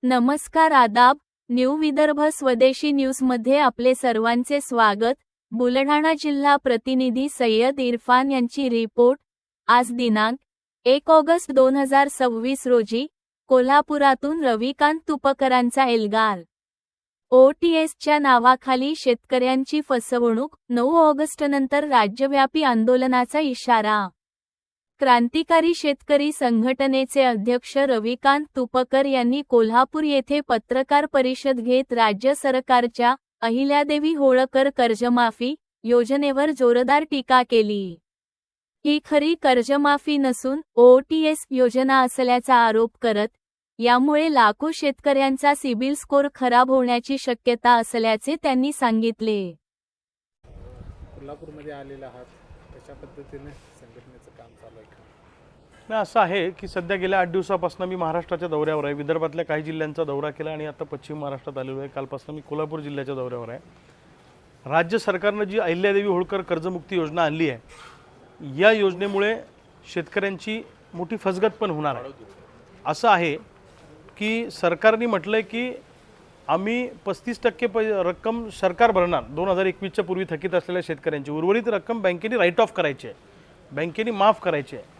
नमस्कार आदाब, न्यू विदर्भ स्वदेशी न्यूजमध्ये आपले सर्वांचे स्वागत। बुलढाणा जिल्हा प्रतिनिधी सय्यद इरफान यांची रिपोर्ट। आज दिनांक 1 ऑगस्ट 2026 रोजी कोल्हापुरातून रविकांत तुपकरांचा एल्गार OTSच्या नावाखाली शेतकऱ्यांची फसवणूक, 9 ऑगस्टनंतर राज्यव्यापी आंदोलनाचा इशारा। क्रांतिकारी शेतकरी संघटनेचे अध्यक्ष रविकांत तुपकर यांनी कोल्हापूर येथे पत्रकार परिषद घेत राज्य सरकारच्या अहिल्यादेवी होळकर कर्जमाफी योजनेवर जोरदार टीका केली। ही खरी कर्जमाफी नसून OTS योजना असल्याचा आरोप करत, यामुळे लाखो शेतकऱ्यांचा सिबिल स्कोर खराब होण्याची शक्यता असल्याचे त्यांनी सांगितले। कोल्हापूरमध्ये आलेला आहात, कशा पद्धतीने संघटनेचं काम चालू आहे? नाही, असं आहे की सध्या गेल्या 8 दिवसापासून मी महाराष्ट्राच्या दौऱ्यावर आहे। विदर्भातल्या काही जिल्ह्यांचा दौरा केला आणि आता पश्चिम महाराष्ट्रात आलेलो आहे। कालपासून मी कोल्हापूर जिल्ह्याच्या दौऱ्यावर आहे। राज्य सरकारनं जी अहिल्यादेवी होळकर कर्जमुक्ती योजना आणली आहे, या योजनेमुळे शेतकऱ्यांची मोठी फसगत पण होणार आहे। असं आहे की सरकारने म्हटलंय की आम्ही 35% रक्कम सरकार भरणार 2021च्या पूर्वी थकीत असलेल्या शेतकऱ्यांची, उर्वरित रक्कम बँकेने राईट ऑफ करायची आहे, बँकेने माफ करायची आहे।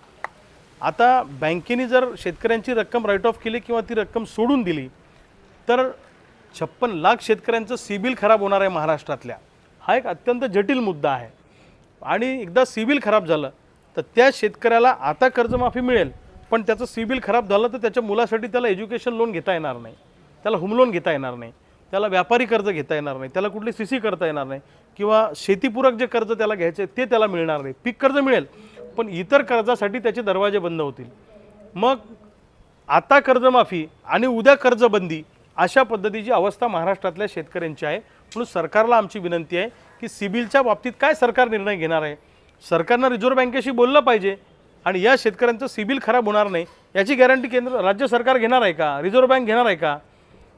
आता बँकेने जर शेतकऱ्यांची रक्कम राईट ऑफ केली किंवा ती रक्कम सोडून दिली तर 56 लाख शेतकऱ्यांचं सिबिल खराब होणार आहे महाराष्ट्रातल्या। हा एक अत्यंत जटिल मुद्दा आहे आणि एकदा सिबिल खराब झालं तर त्या शेतकऱ्याला आता कर्जमाफी मिळेल, पण त्याचं सिबिल खराब झालं तर त्याच्या मुलासाठी त्याला एज्युकेशन लोन घेता येणार नाही, त्याला होम लोन घेता येणार नाही, त्याला व्यापारी कर्ज घेता येणार नाही, त्याला कुठली CC करता येणार नाही किंवा शेतीपूरक जे कर्ज त्याला घ्यायचे ते त्याला मिळणार नाही। पीक कर्ज मिळेल पण इतर कर्जासाठी त्याचे दरवाजे बंद होतील। मग आता कर्जमाफी आणि उद्या कर्जबंदी अशा पद्धतीची अवस्था महाराष्ट्रातल्या शेतकऱ्यांची आहे। म्हणून सरकारला आमची विनंती आहे की सिबिलच्या बाबतीत काय सरकार निर्णय घेणार आहे, सरकारनं रिझर्व्ह बँकेशी बोललं पाहिजे आणि या शेतकऱ्यांचं सिबिल खराब होणार नाही याची गॅरंटी राज्य सरकार घेणार आहे का, रिझर्व्ह बँक घेणार आहे का?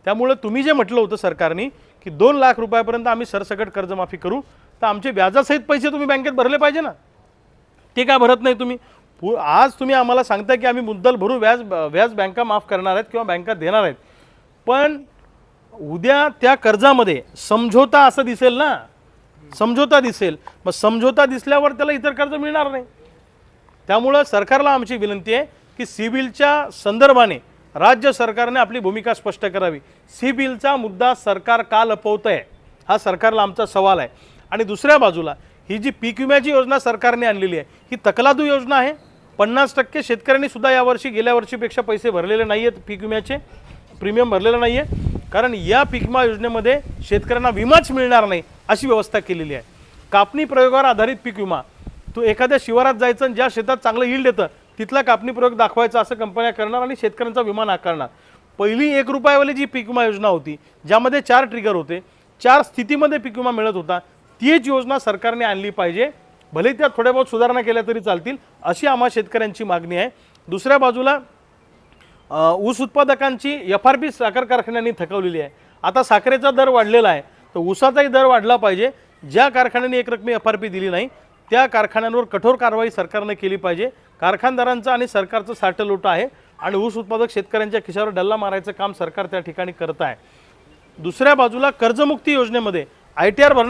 त्यामुळे तुम्ही जे म्हटलं होतं सरकारने की 2 लाख रुपयापर्यंत आम्ही सरसकट कर्जमाफी करू, तर आमचे व्याजासहित पैसे तुम्ही बँकेत भरले पाहिजे ना, ते का भरत नाही तुम्ही? आज तुम्ही आम्हाला सांगताय की आम्ही मुद्दल भरू, व्याज बँका माफ करणार आहेत किंवा बँका देणार आहेत, पण उद्या त्या कर्जामध्ये समझोता असं दिसेल ना, समझोता दिसेल, मग समझोता दिसल्यावर त्याला इतर कर्ज मिळणार नाही। त्यामुळे सरकारला आमची विनंती आहे की सिबिलच्या संदर्भाने राज्य सरकारने आपली भूमिका स्पष्ट करावी। सिबिलचा मुद्दा सरकार का लपवतंय हा सरकारला आमचा सवाल आहे। आणि दुसऱ्या बाजूला ही जी पीक विम्याची योजना सरकारने आणलेली आहे ही तकलादू योजना आहे। 50% शेतकऱ्यांनी सुद्धा यावर्षी गेल्या वर्षीपेक्षा पैसे भरलेले नाही आहेत, पीक विम्याचे प्रीमियम भरलेलं नाही आहे, कारण या पीक विमा योजनेमध्ये शेतकऱ्यांना विमाच मिळणार नाही अशी व्यवस्था केलेली आहे। कापणी प्रयोगावर आधारित पीक विमा, तो एखाद्या शिवारात जायचं आणि ज्या शेतात चांगलं यील्ड येतं तिथला कापणी प्रयोग दाखवायचा असं कंपन्या करणार आणि शेतकऱ्यांचा विमा नाकारणार। पहिली 1 रुपयावाली जी पीक विमा योजना होती ज्यामध्ये 4 ट्रिगर होते, 4 स्थितीमध्ये पीक विमा मिळत होता, तीच योजना सरकारने आणली पाहिजे। भले त्यात थोड्या बहुत सुधारणा केल्या तरी चालतील अशी आम्हा शेतकऱ्यांची मागणी आहे। दुसऱ्या बाजूला ऊस उत्पादकांची FRP साखर कारखान्यांनी थकवलेली आहे। आता साखरेचा दर वाढलेला आहे तर ऊसाचाही दर वाढला पाहिजे। ज्या कारखान्यांनी एकरकमी FRP दिली नाही त्या कारखान्यांवर कठोर कारवाई सरकारने केली पाहिजे। कारखानदारांचं आणि सरकारचं साठलोट आहे आणि ऊस उत्पादक शेतकऱ्यांच्या खिशावर डल्ला मारायचं काम सरकार त्या ठिकाणी करत आहे। दुसऱ्या बाजूला कर्जमुक्ती योजनेमध्ये ITR भरणार